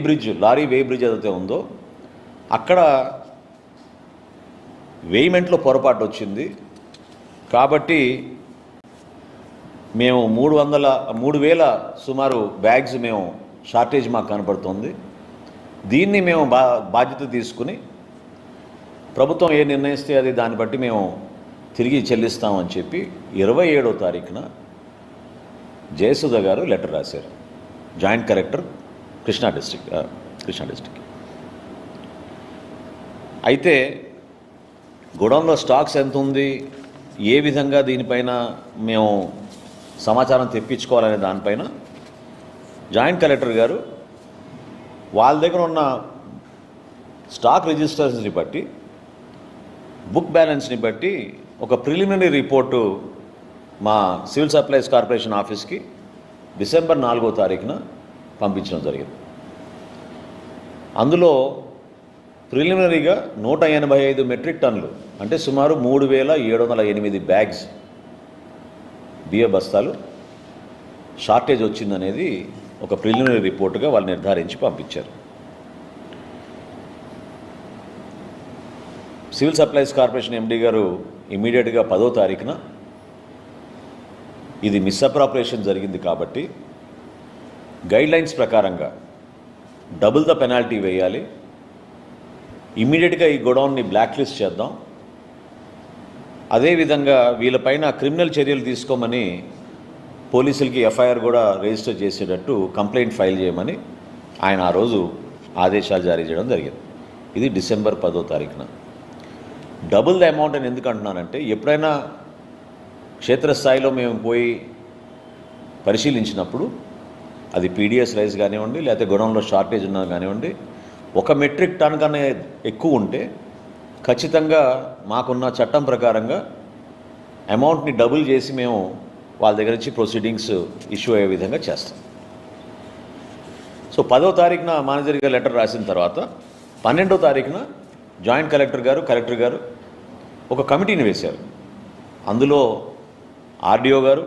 Bridge, lorry వే bridge ఏదైతే ఉందో అక్కడ వేయిమెంట్లో పొరపాటు వచ్చింది. కాబట్టి మేము 3,000 సుమారు బ్యాగ్స్ మేము షార్టేజ్ మాకు కనపడుతుంది. దీన్ని మేము బాధ్యత తీసుకుని ప్రభుత్వం ఏ నిర్ణయిస్తే అది దాన్ని బట్టి మేము తిరిగి చెల్లిస్తామని చెప్పి 27వ తారీఖున జయసుధ గారు లెటర్ రాశారు, జాయింట్ కలెక్టర్ కృష్ణా డిస్ట్రిక్ట్. అయితే గోడౌన్లో స్టాక్స్ ఎంత ఉంది, ఏ విధంగా దీనిపైన మేము సమాచారం తెప్పించుకోవాలనే దానిపైన జాయింట్ కలెక్టర్ గారు వాళ్ళ దగ్గర ఉన్న స్టాక్ రిజిస్టర్స్ని బట్టి, బుక్ బ్యాలెన్స్ని బట్టి ఒక ప్రిలిమినరీ రిపోర్టు మా సివిల్ సప్లైస్ కార్పొరేషన్ ఆఫీస్కి డిసెంబర్ 4వ తారీఖున పంపించడం జరిగింది. అందులో ప్రిలిమినరీగా 185 మెట్రిక్ టన్నులు అంటే సుమారు 3,708 బ్యాగ్స్ బియ్య బస్తాలు షార్టేజ్ వచ్చిందనేది ఒక ప్రిలిమినరీ రిపోర్టుగా వాళ్ళు నిర్ధారించి పంపించారు. సివిల్ సప్లైస్ కార్పొరేషన్ ఎండీ గారు ఇమీడియట్గా 10వ తారీఖున ఇది మిస్అప్రాపరేషన్ జరిగింది కాబట్టి గైడ్లైన్స్ ప్రకారంగా డబుల్ ద పెనాల్టీ వేయాలి, ఇమీడియట్గా ఈ గోడౌన్ని బ్లాక్ లిస్ట్ చేద్దాం, అదేవిధంగా వీళ్ళపైన క్రిమినల్ చర్యలు తీసుకోమని పోలీసులకి ఎఫ్ఐఆర్ కూడా రిజిస్టర్ చేసేటట్టు కంప్లైంట్ ఫైల్ చేయమని ఆయన ఆ రోజు ఆదేశాలు జారీ చేయడం జరిగింది. ఇది డిసెంబర్ 10వ తారీఖున. డబుల్ ద అమౌంట్ అని ఎందుకు అంటున్నానంటే, ఎప్పుడైనా క్షేత్రస్థాయిలో మేము పోయి పరిశీలించినప్పుడు అది పీడిఎస్ రైస్ కానివ్వండి, లేకపోతే గోడౌన్లో షార్టేజ్ ఉన్నా కానివ్వండి, 1 మెట్రిక్ టన్ కన్నా ఎక్కువ ఉంటే ఖచ్చితంగా మాకున్న చట్టం ప్రకారంగా అమౌంట్ని డబుల్ చేసి మేము వాళ్ళ దగ్గర నుంచి ప్రొసీడింగ్స్ ఇష్యూ అయ్యే విధంగా చేస్తాం. సో 10వ తారీఖున మేనేజర్ గారు లెటర్ రాసిన తర్వాత 12వ తారీఖున జాయింట్ కలెక్టర్ గారు ఒక కమిటీని వేశారు. అందులో ఆర్డీఓ గారు,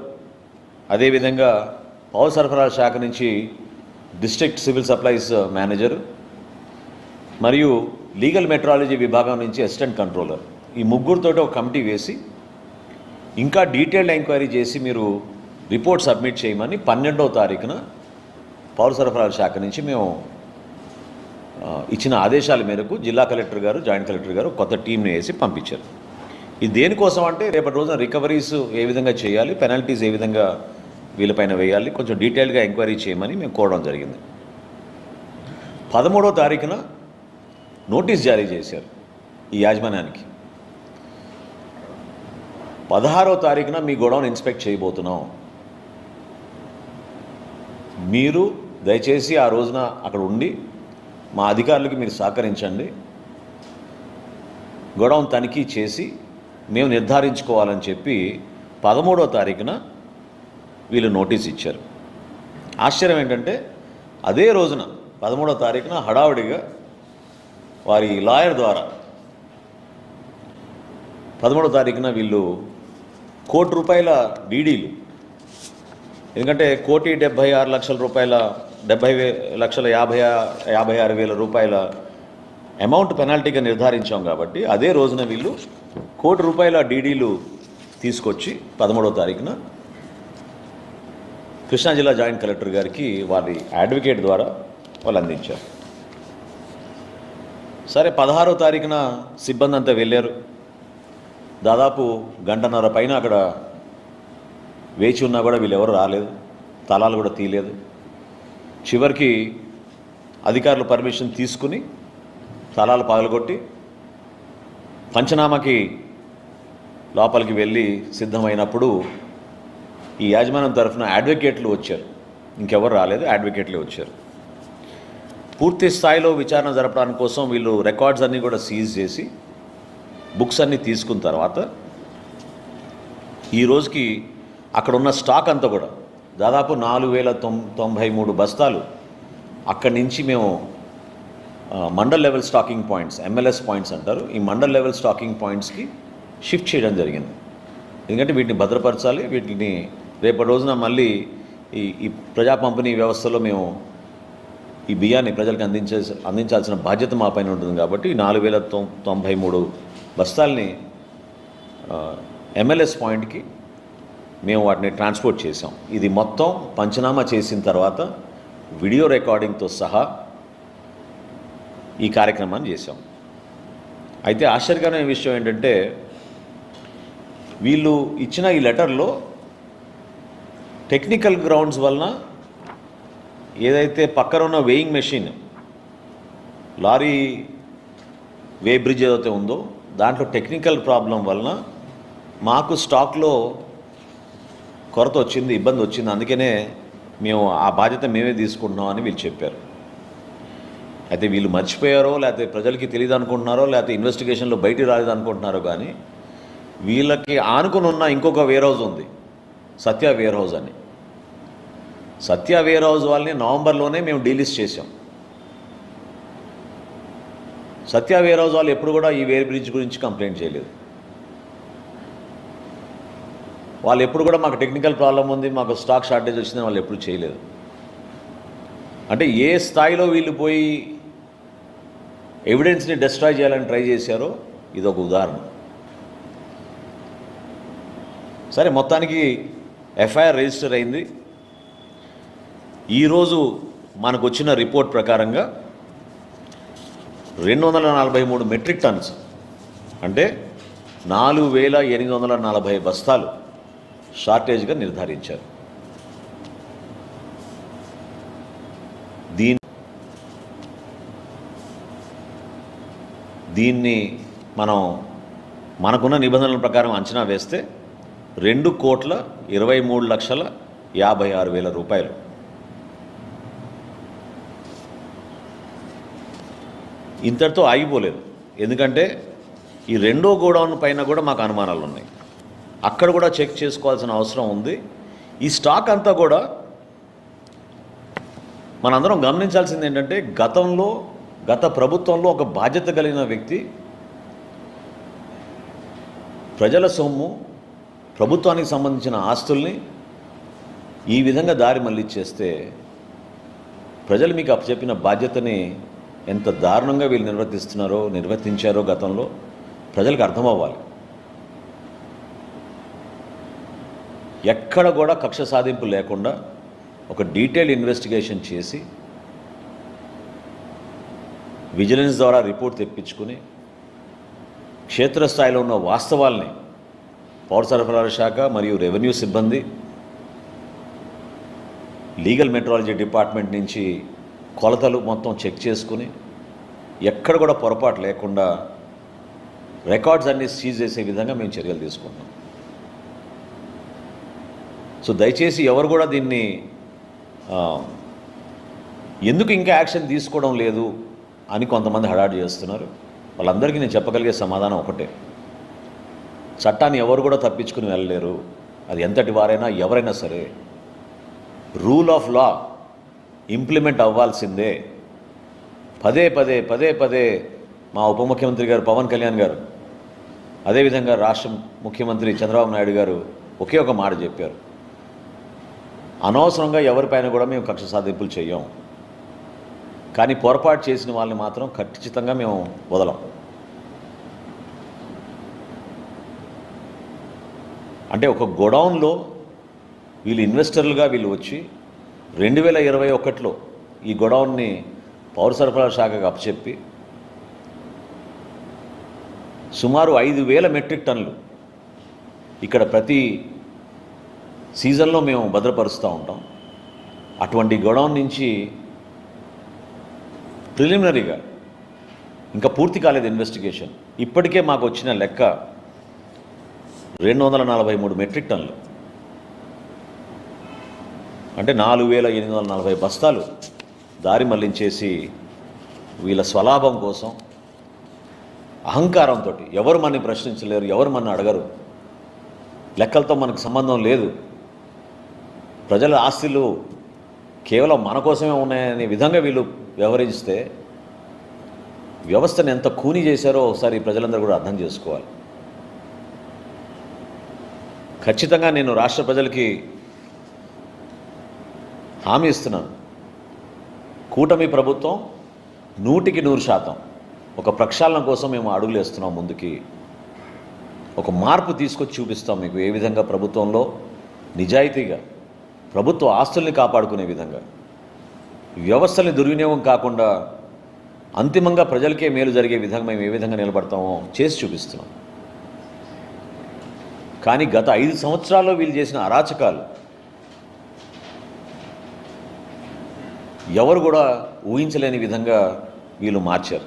అదేవిధంగా పౌర సరఫరాల శాఖ నుంచి డిస్ట్రిక్ట్ సివిల్ సప్లైస్ మేనేజరు మరియు లీగల్ మెట్రాలజీ విభాగం నుంచి అసిస్టెంట్ కంట్రోలర్, ఈ ముగ్గురితోటి ఒక కమిటీ వేసి ఇంకా డీటెయిల్డ్ ఎంక్వైరీ చేసి మీరు రిపోర్ట్ సబ్మిట్ చేయమని 12వ తారీఖున పౌర సరఫరాల శాఖ నుంచి మేము ఇచ్చిన ఆదేశాల మేరకు జిల్లా కలెక్టర్ గారు, జాయింట్ కలెక్టర్ గారు కొత్త టీంని వేసి పంపించారు. ఇది దేనికోసం అంటే రేపటి రోజున రికవరీస్ ఏ విధంగా చేయాలి, పెనాల్టీస్ ఏ విధంగా వీళ్ళపైన వేయాలి, కొంచెం డీటెయిల్గా ఎంక్వైరీ చేయమని మేము కోరడం జరిగింది. 13వ తారీఖున నోటీస్ జారీ చేశారు ఈ యాజమాన్యానికి. 16వ తారీఖున మీ గోడౌన్ ఇన్స్పెక్ట్ చేయబోతున్నాం, మీరు దయచేసి ఆ రోజున అక్కడ ఉండి మా అధికారులకి మీరు సహకరించండి, గోడౌన్ తనిఖీ చేసి మేము నిర్ధారించుకోవాలని చెప్పి 13వ తారీఖున వీళ్ళు నోటీస్ ఇచ్చారు. ఆశ్చర్యం ఏంటంటే అదే రోజున 13వ తారీఖున హడావుడిగా వారి లాయర్ ద్వారా 13వ తారీఖున వీళ్ళు ₹1,00,00,000 డీడీలు, ఎందుకంటే ₹1,76,00,000 ₹70,56,000 అమౌంట్ పెనాల్టీగా నిర్ధారించాం కాబట్టి అదే రోజున వీళ్ళు ₹1,00,00,000 డీడీలు తీసుకొచ్చి 13వ తారీఖున కృష్ణా జిల్లా జాయింట్ కలెక్టర్ గారికి వారి అడ్వకేట్ ద్వారా వాళ్ళు అందించారు. సరే 16వ తారీఖున సిబ్బంది అంతా వెళ్ళారు. దాదాపు గంటన్నర పైన అక్కడ వేచి ఉన్నా కూడా వీళ్ళెవరు రాలేదు, తలాలు కూడా తీయలేదు. చివరికి అధికారులు పర్మిషన్ తీసుకుని తలాలు పగలగొట్టి పంచనామాకి లోపలికి వెళ్ళి సిద్ధమైనప్పుడు ఈ యాజమాన్యం తరఫున అడ్వకేట్లు వచ్చారు, ఇంకెవరు రాలేదు, అడ్వకేట్లే వచ్చారు. పూర్తి స్థాయిలో విచారణ జరపడానికి కోసం వీళ్ళు రికార్డ్స్ అన్నీ కూడా సీజ్ చేసి బుక్స్ అన్నీ తీసుకున్న తర్వాత ఈ రోజుకి అక్కడ ఉన్న స్టాక్ అంతా కూడా దాదాపు 4,093 బస్తాలు అక్కడి నుంచి మేము mandal level stocking points, MLS points అంటారు, ఈ మండల్ లెవెల్ స్టాకింగ్ పాయింట్స్కి షిఫ్ట్ చేయడం జరిగింది. ఎందుకంటే వీటిని భద్రపరచాలి, వీటిని రేపటి రోజున మళ్ళీ ఈ ప్రజా పంపిణీ వ్యవస్థలో మేము ఈ బియ్యాన్ని ప్రజలకు అందించాల్సిన బాధ్యత మా పైన ఉంటుంది కాబట్టి 4093 బస్తాల్ని MLS పాయింట్కి మేము వాటిని ట్రాన్స్పోర్ట్ చేసాం. ఇది మొత్తం పంచనామా చేసిన తర్వాత వీడియో రికార్డింగ్తో సహా ఈ కార్యక్రమాన్ని చేసాం. అయితే ఆశ్చర్యకరమైన విషయం ఏంటంటే వీళ్ళు ఇచ్చిన ఈ లెటర్లో టెక్నికల్ గ్రౌండ్స్ వలన ఏదైతే పక్కన ఉన్న వేయింగ్ మెషిన్ లారీ వే బ్రిడ్జ్ ఏదైతే ఉందో దాంట్లో టెక్నికల్ ప్రాబ్లం వలన మాకు స్టాక్లో కొరత వచ్చింది, ఇబ్బంది వచ్చింది, అందుకనే మేము ఆ బాధ్యత మేమే తీసుకుంటున్నాం అని వీళ్ళు చెప్పారు. అయితే వీళ్ళు మర్చిపోయారో లేకపోతే ప్రజలకి తెలియదు అనుకుంటున్నారో లేకపోతే ఇన్వెస్టిగేషన్లో బయటికి రాలేదు అనుకుంటున్నారో కానీ వీళ్ళకి ఆనుకుని ఉన్న ఇంకొక వేర్ హౌస్ ఉంది, సత్య వేర్ హౌస్ అని. సత్య వేర్ హౌస్ వాళ్ళని నవంబర్లోనే మేము డీలిస్ట్ చేసాం. సత్య వేర్ హౌస్ వాళ్ళు ఎప్పుడు కూడా ఈ వేర్ బ్రిడ్జ్ గురించి కంప్లైంట్ చేయలేదు. వాళ్ళు ఎప్పుడు కూడా మాకు టెక్నికల్ ప్రాబ్లం ఉంది, మాకు స్టాక్ షార్టేజ్ వచ్చిందని వాళ్ళు ఎప్పుడు చేయలేదు. అంటే ఏ స్థాయిలో వీళ్ళు పోయి ఎవిడెన్స్ని డిస్ట్రాయ్ చేయాలని ట్రై చేశారో ఇదొక ఉదాహరణ. సరే, మొత్తానికి ఎఫ్ఐఆర్ రిజిస్టర్ అయింది. ఈరోజు మనకు వచ్చిన రిపోర్ట్ ప్రకారంగా 243 మెట్రిక్ టన్స్ అంటే 4840 బస్తాలు షార్టేజ్గా నిర్ధారించారు. దీన్ని మనకున్న నిబంధనల ప్రకారం అంచనా వేస్తే 2,23,56,000 రూపాయలు. ఇంతటితో ఆగిపోలేదు. ఎందుకంటే ఈ రెండో గోడౌన్ పైన కూడా మాకు అనుమానాలు ఉన్నాయి. అక్కడ కూడా చెక్ చేసుకోవాల్సిన అవసరం ఉంది. ఈ స్టాక్ అంతా కూడా మనందరం గమనించాల్సింది ఏంటంటే గత ప్రభుత్వంలో ఒక బాధ్యత కలిగిన వ్యక్తి ప్రజల సొమ్ము, ప్రభుత్వానికి సంబంధించిన ఆస్తుల్ని ఈ విధంగా దారి మళ్ళిచ్చేస్తే ప్రజలు మీకు అప్పచెప్పిన బాధ్యతని ఎంత దారుణంగా వీళ్ళు నిర్వర్తించారో గతంలో ప్రజలకు అర్థమవ్వాలి. ఎక్కడ కూడా కక్ష సాధింపు లేకుండా ఒక డీటెయిల్ ఇన్వెస్టిగేషన్ చేసి విజిలెన్స్ ద్వారా రిపోర్ట్ తెప్పించుకుని క్షేత్రస్థాయిలో ఉన్న వాస్తవాల్ని పౌర సరఫరాల శాఖ మరియు రెవెన్యూ సిబ్బంది, లీగల్ మెట్రాలజీ డిపార్ట్మెంట్ నుంచి కొలతలు మొత్తం చెక్ చేసుకుని ఎక్కడ కూడా పొరపాటు లేకుండా రికార్డ్స్ అన్నీ సీజ్ చేసే విధంగా మేము చర్యలు తీసుకుంటున్నాం. సో దయచేసి ఎవరు కూడా దీన్ని ఎందుకు ఇంకా యాక్షన్ తీసుకోవడం లేదు అని కొంతమంది హడాడు చేస్తున్నారు. వాళ్ళందరికీ నేను చెప్పగలిగే సమాధానం ఒకటే, చట్టాన్ని ఎవరు కూడా తప్పించుకుని వెళ్ళలేరు. అది ఎంతటి వారైనా ఎవరైనా సరే రూల్ ఆఫ్ లా ఇంప్లిమెంట్ అవ్వాల్సిందే. పదే పదే మా ఉప ముఖ్యమంత్రి గారు పవన్ కళ్యాణ్ గారు, అదేవిధంగా రాష్ట్ర ముఖ్యమంత్రి చంద్రబాబు నాయుడు గారు ఒకే ఒక మాట చెప్పారు, అనవసరంగా ఎవరిపైన కూడా మేము కక్ష సాధింపులు చెయ్యం, కానీ పొరపాటు చేసిన వాళ్ళని మాత్రం ఖచ్చితంగా మేము వదలం. అంటే ఒక గోడౌన్లో వీళ్ళు ఇన్వెస్టర్లుగా వీళ్ళు వచ్చి 2021లో ఈ గోడౌన్ని పౌర సరఫరాల శాఖకు అప్పచెప్పి సుమారు 5,000 మెట్రిక్ టన్నులు ఇక్కడ ప్రతి సీజన్లో మేము భద్రపరుస్తూ ఉంటాం. అటువంటి గోడౌన్ నుంచి ప్రిలిమినరీగా ఇంకా పూర్తి కాలేదు ఇన్వెస్టిగేషన్, ఇప్పటికే మాకు వచ్చిన లెక్క 243 మెట్రిక్ టన్నులు అంటే 4,840 బస్తాలు దారి మళ్లించేసి వీళ్ళ స్వలాభం కోసం అహంకారంతో ఎవరు మనని ప్రశ్నించలేరు, ఎవరు మన అడగరు, లెక్కలతో మనకు సంబంధం లేదు, ప్రజల ఆస్తులు కేవలం మన కోసమే ఉన్నాయనే విధంగా వీళ్ళు వ్యవహరిస్తే వ్యవస్థను ఎంత కూని చేశారో ఒకసారి ప్రజలందరూ కూడా అర్థం చేసుకోవాలి. ఖచ్చితంగా నేను రాష్ట్ర ప్రజలకి హామీ ఇస్తున్నాను, కూటమి ప్రభుత్వం 100% ఒక ప్రక్షాళన కోసం మేము అడుగులు వేస్తున్నాం ముందుకి. ఒక మార్పు తీసుకొచ్చి చూపిస్తాం మీకు ఏ విధంగా ప్రభుత్వంలో నిజాయితీగా ప్రభుత్వ ఆస్తుల్ని కాపాడుకునే విధంగా, వ్యవస్థల్ని దుర్వినియోగం కాకుండా అంతిమంగా ప్రజలకే మేలు జరిగే విధంగా మేము ఏ విధంగా నిలబడతామో చేసి చూపిస్తున్నాం. కానీ గత 5 సంవత్సరాల్లో వీళ్ళు చేసిన అరాచకాలు ఎవరు కూడా ఊహించలేని విధంగా వీళ్ళు మార్చారు.